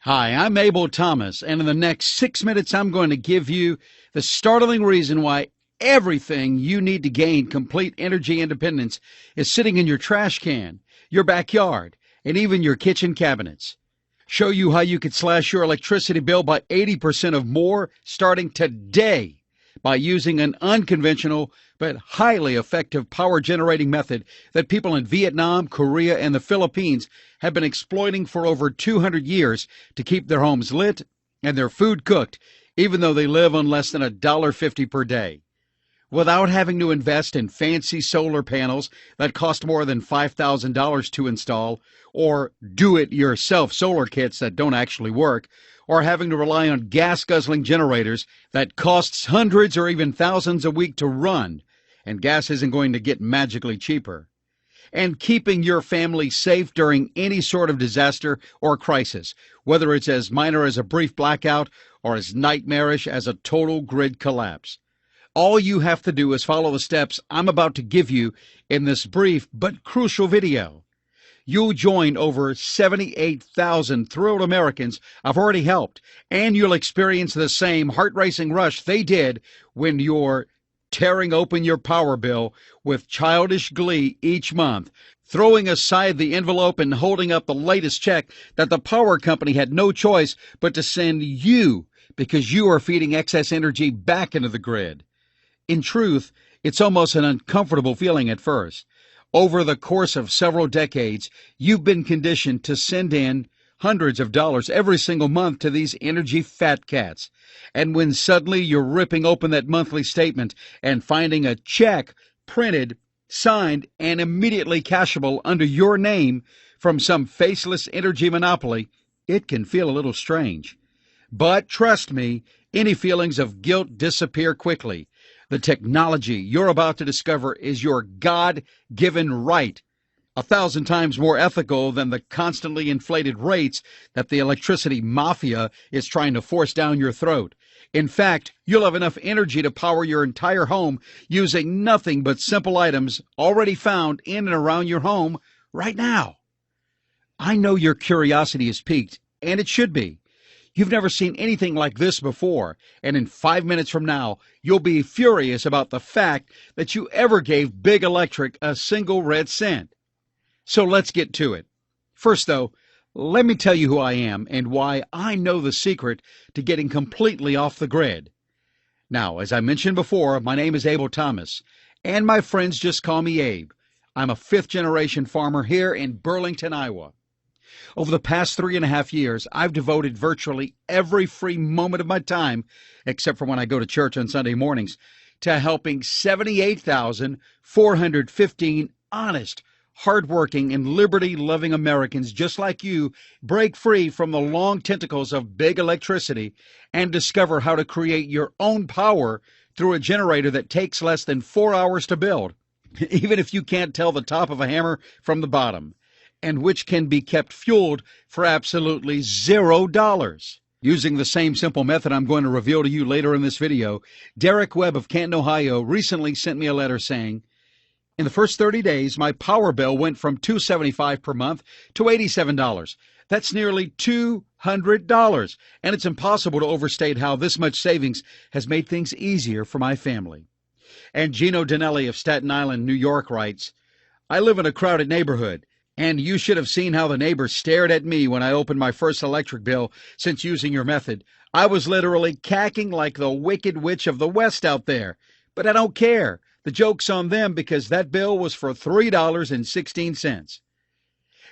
Hi, I'm Abel Thomas, and in the next 6 minutes, I'm going to give you the startling reason why everything you need to gain complete energy independence is sitting in your trash can, your backyard, and even your kitchen cabinets. Show you how you could slash your electricity bill by 80% or more starting today by using an unconventional but highly effective power generating method that people in Vietnam, Korea, and the Philippines have been exploiting for over 200 years to keep their homes lit and their food cooked, even though they live on less than $1.50 per day. Without having to invest in fancy solar panels that cost more than $5,000 to install, or do-it-yourself solar kits that don't actually work, or having to rely on gas-guzzling generators that costs hundreds or even thousands a week to run, and gas isn't going to get magically cheaper. And keeping your family safe during any sort of disaster or crisis, whether it's as minor as a brief blackout or as nightmarish as a total grid collapse. All you have to do is follow the steps I'm about to give you in this brief but crucial video. You'll join over 78,000 thrilled Americans I've already helped, and you'll experience the same heart-racing rush they did when you're tearing open your power bill with childish glee each month, throwing aside the envelope and holding up the latest check that the power company had no choice but to send you because you are feeding excess energy back into the grid. In truth, it's almost an uncomfortable feeling at first. Over the course of several decades, you've been conditioned to send in hundreds of dollars every single month to these energy fat cats. And when suddenly you're ripping open that monthly statement and finding a check printed, signed, and immediately cashable under your name from some faceless energy monopoly, it can feel a little strange. But trust me, any feelings of guilt disappear quickly. The technology you're about to discover is your God-given right, 1,000 times more ethical than the constantly inflated rates that the electricity mafia is trying to force down your throat. In fact, you'll have enough energy to power your entire home using nothing but simple items already found in and around your home right now. I know your curiosity is piqued, and it should be. You've never seen anything like this before, and in 5 minutes from now, you'll be furious about the fact that you ever gave Big Electric a single red cent. So let's get to it. First, though, let me tell you who I am and why I know the secret to getting completely off the grid. Now, as I mentioned before, my name is Abel Thomas, and my friends just call me Abe. I'm a fifth-generation farmer here in Burlington, Iowa. Over the past 3.5 years, I've devoted virtually every free moment of my time, except for when I go to church on Sunday mornings, to helping 78,415 honest, hardworking, and liberty-loving Americans just like you break free from the long tentacles of big electricity and discover how to create your own power through a generator that takes less than 4 hours to build, even if you can't tell the top of a hammer from the bottom, and which can be kept fueled for absolutely $0. Using the same simple method I'm going to reveal to you later in this video, Derek Webb of Canton, Ohio, recently sent me a letter saying, "In the first 30 days, my power bill went from $275 per month to $87. That's nearly $200, and it's impossible to overstate how this much savings has made things easier for my family." And Gino Danelli of Staten Island, New York writes, "I live in a crowded neighborhood, and you should have seen how the neighbors stared at me when I opened my first electric bill since using your method. I was literally cacking like the Wicked Witch of the West out there. But I don't care. The joke's on them because that bill was for $3.16.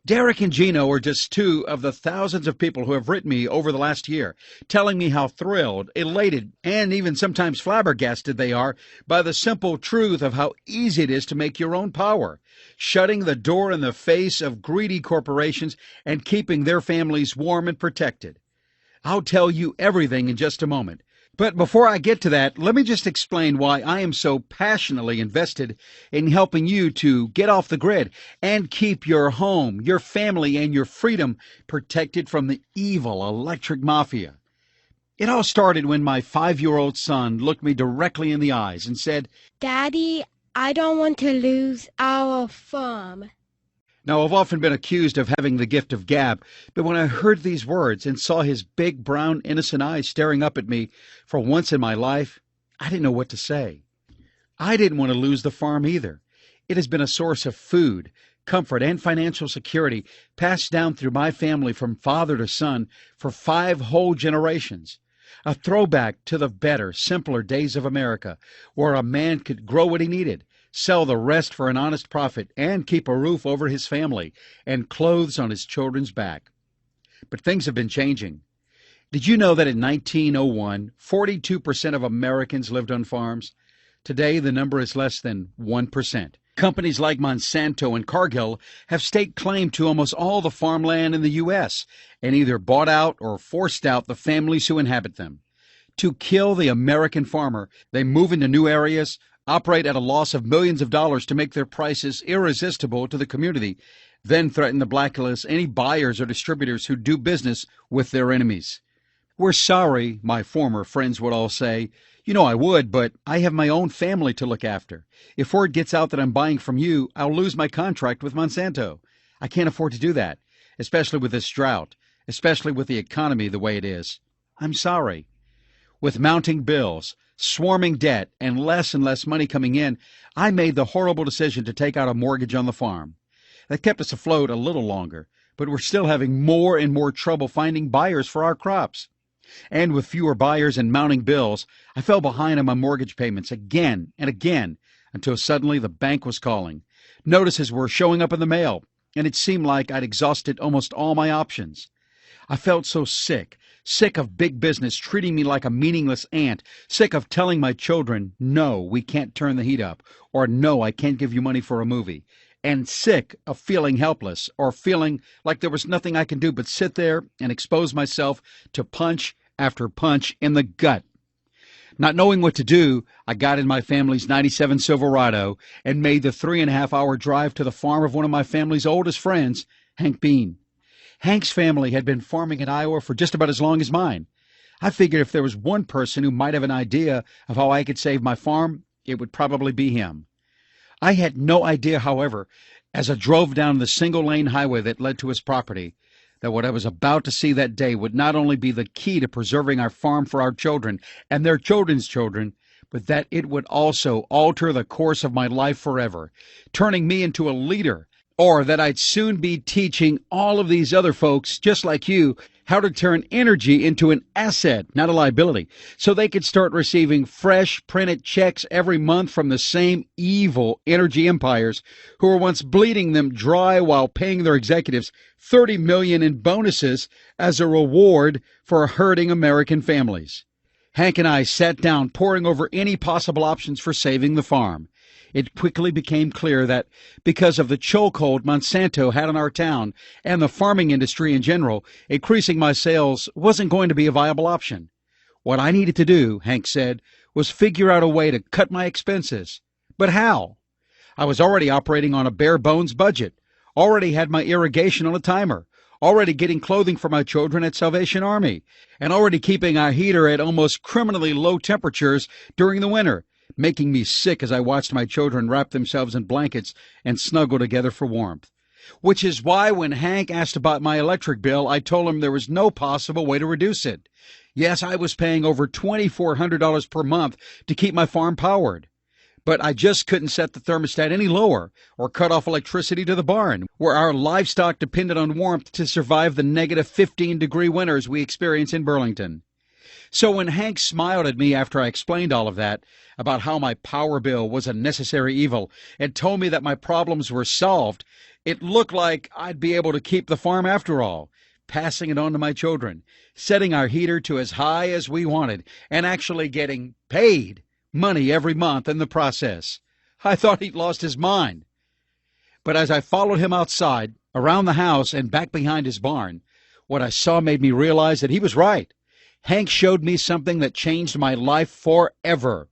Derek and Gino are just two of the thousands of people who have written me over the last year, telling me how thrilled, elated, and even sometimes flabbergasted they are by the simple truth of how easy it is to make your own power, shutting the door in the face of greedy corporations and keeping their families warm and protected. I'll tell you everything in just a moment. But before I get to that, let me just explain why I am so passionately invested in helping you to get off the grid and keep your home, your family, and your freedom protected from the evil electric mafia. It all started when my 5-year-old son looked me directly in the eyes and said, "Daddy, I don't want to lose our farm." Now, I've often been accused of having the gift of gab, but when I heard these words and saw his big, brown, innocent eyes staring up at me for once in my life, I didn't know what to say. I didn't want to lose the farm either. It has been a source of food, comfort, and financial security passed down through my family from father to son for 5 whole generations. A throwback to the better, simpler days of America, where a man could grow what he needed, sell the rest for an honest profit, and keep a roof over his family and clothes on his children's back. But things have been changing. Did you know that in 1901, 42% of Americans lived on farms? Today, the number is less than 1%. Companies like Monsanto and Cargill have staked claim to almost all the farmland in the U.S. and either bought out or forced out the families who inhabit them. To kill the American farmer, they move into new areas, operate at a loss of millions of dollars to make their prices irresistible to the community, then threaten to blacklist any buyers or distributors who do business with their enemies. We're sorry, my former friends would all say. You know I would, but I have my own family to look after. If word gets out that I'm buying from you, I'll lose my contract with Monsanto. I can't afford to do that, especially with this drought, especially with the economy the way it is. I'm sorry. With mounting bills, swarming debt, and less money coming in, I made the horrible decision to take out a mortgage on the farm. That kept us afloat a little longer, but we're still having more and more trouble finding buyers for our crops. And with fewer buyers and mounting bills, I fell behind on my mortgage payments again and again until suddenly the bank was calling. Notices were showing up in the mail, and it seemed like I'd exhausted almost all my options. I felt so sick of big business treating me like a meaningless ant, sick of telling my children, no, we can't turn the heat up, or no, I can't give you money for a movie, and sick of feeling helpless or feeling like there was nothing I can do but sit there and expose myself to punch after punch in the gut. Not knowing what to do, I got in my family's 97 Silverado and made the 3.5-hour drive to the farm of one of my family's oldest friends, Hank Bean. Hank's family had been farming in Iowa for just about as long as mine. I figured if there was one person who might have an idea of how I could save my farm, it would probably be him. I had no idea, however, as I drove down the single-lane highway that led to his property, that what I was about to see that day would not only be the key to preserving our farm for our children and their children's children, but that it would also alter the course of my life forever, turning me into a leader, or that I'd soon be teaching all of these other folks, just like you, how to turn energy into an asset, not a liability, so they could start receiving fresh printed checks every month from the same evil energy empires who were once bleeding them dry while paying their executives $30 million in bonuses as a reward for hurting American families. Hank and I sat down poring over any possible options for saving the farm. It quickly became clear that because of the chokehold Monsanto had on our town and the farming industry in general, increasing my sales wasn't going to be a viable option. What I needed to do, Hank said, was figure out a way to cut my expenses. But how? I was already operating on a bare-bones budget, already had my irrigation on a timer, already getting clothing for my children at Salvation Army, and already keeping our heater at almost criminally low temperatures during the winter, making me sick as I watched my children wrap themselves in blankets and snuggle together for warmth. Which is why when Hank asked about my electric bill, I told him there was no possible way to reduce it. Yes, I was paying over $2,400 per month to keep my farm powered. But I just couldn't set the thermostat any lower or cut off electricity to the barn, where our livestock depended on warmth to survive the negative 15-degree winters we experience in Burlington. So when Hank smiled at me after I explained all of that, about how my power bill was a necessary evil, and told me that my problems were solved, it looked like I'd be able to keep the farm after all, passing it on to my children, setting our heater to as high as we wanted, and actually getting paid money every month in the process. I thought he'd lost his mind. But as I followed him outside, around the house, and back behind his barn, what I saw made me realize that he was right. Hank showed me something that changed my life forever.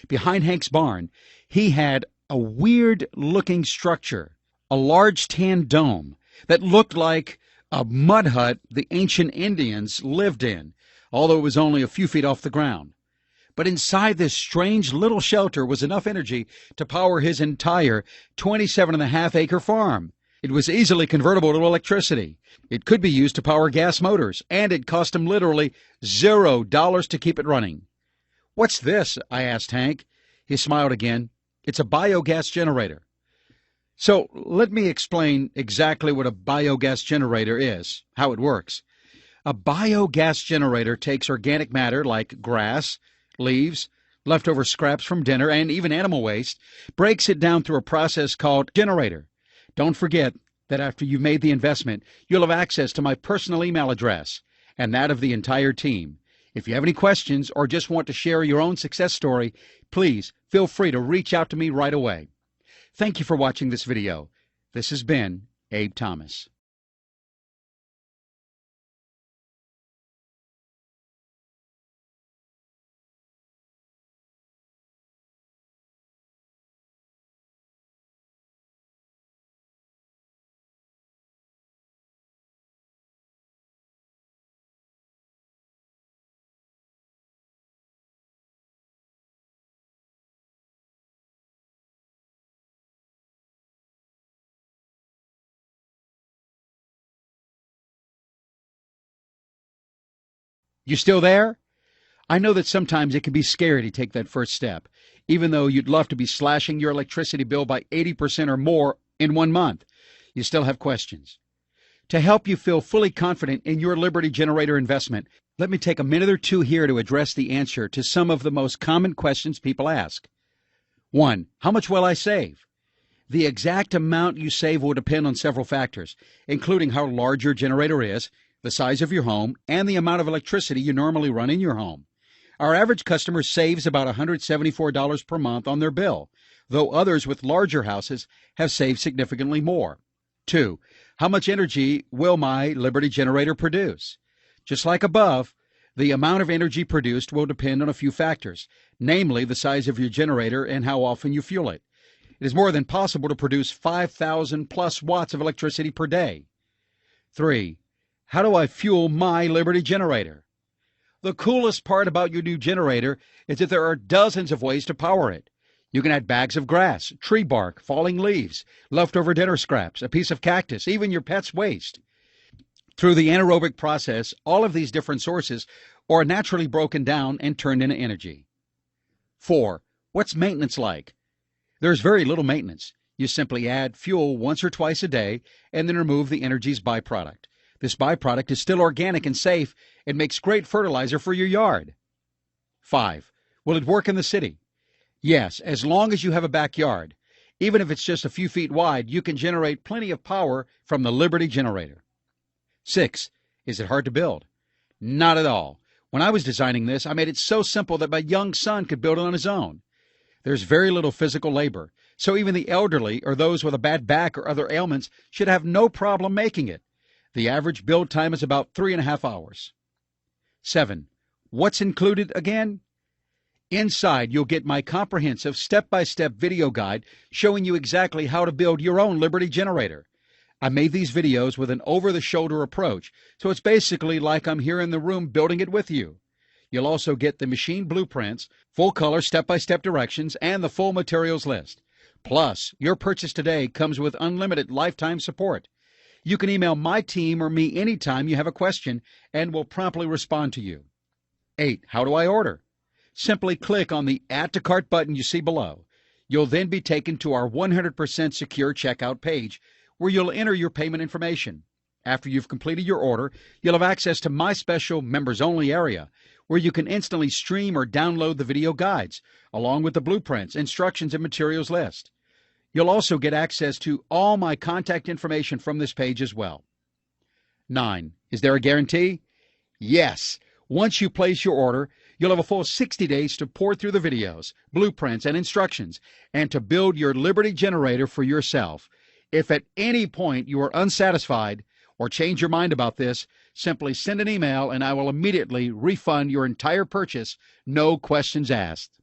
Behind Hank's barn, he had a weird-looking structure, a large tan dome that looked like a mud hut the ancient Indians lived in, although it was only a few feet off the ground. But inside this strange little shelter was enough energy to power his entire 27.5-acre farm. It was easily convertible to electricity. It could be used to power gas motors, and it cost him literally $0 to keep it running. "What's this?" I asked Hank. He smiled again. "It's a biogas generator." So let me explain exactly what a biogas generator is, how it works. A biogas generator takes organic matter like grass, leaves, leftover scraps from dinner, and even animal waste, breaks it down through a process called generator. Don't forget that after you've made the investment, you'll have access to my personal email address and that of the entire team. If you have any questions or just want to share your own success story, please feel free to reach out to me right away. Thank you for watching this video. This has been Abe Thomas. You still there? I know that sometimes it can be scary to take that first step, even though you'd love to be slashing your electricity bill by 80% or more in 1 month. You still have questions. To help you feel fully confident in your Liberty Generator investment, let me take a minute or two here to address the answer to some of the most common questions people ask. 1. How much will I save? The exact amount you save will depend on several factors, including how large your generator is, the size of your home, and the amount of electricity you normally run in your home. Our average customer saves about $174 per month on their bill, though others with larger houses have saved significantly more. 2. How much energy will my Liberty Generator produce? Just like above, the amount of energy produced will depend on a few factors, namely the size of your generator and how often you fuel it. It is more than possible to produce 5,000 plus watts of electricity per day. 3. How do I fuel my Liberty Generator? The coolest part about your new generator is that there are dozens of ways to power it. You can add bags of grass, tree bark, falling leaves, leftover dinner scraps, a piece of cactus, even your pet's waste. Through the anaerobic process, all of these different sources are naturally broken down and turned into energy. 4. What's maintenance like? There's very little maintenance. You simply add fuel once or twice a day and then remove the energy's byproduct. This byproduct is still organic and safe and makes great fertilizer for your yard. 5. Will it work in the city? Yes, as long as you have a backyard. Even if it's just a few feet wide, you can generate plenty of power from the Liberty Generator. 6. Is it hard to build? Not at all. When I was designing this, I made it so simple that my young son could build it on his own. There's very little physical labor, so even the elderly or those with a bad back or other ailments should have no problem making it. The average build time is about 3.5 hours. 7. What's included again? Inside, you'll get my comprehensive step-by-step video guide showing you exactly how to build your own Liberty Generator. I made these videos with an over-the-shoulder approach, so it's basically like I'm here in the room building it with you. You'll also get the machine blueprints, full-color step-by-step directions, and the full materials list. Plus, your purchase today comes with unlimited lifetime support. You can email my team or me anytime you have a question, and we'll promptly respond to you. 8. How do I order? Simply click on the Add to Cart button you see below. You'll then be taken to our 100% secure checkout page, where you'll enter your payment information. After you've completed your order, you'll have access to my special members-only area, where you can instantly stream or download the video guides, along with the blueprints, instructions, and materials list. You'll also get access to all my contact information from this page as well. 9. Is there a guarantee? Yes. Once you place your order, you'll have a full 60 days to pour through the videos, blueprints, and instructions, and to build your Liberty Generator for yourself. If at any point you are unsatisfied or change your mind about this, simply send an email and I will immediately refund your entire purchase, no questions asked.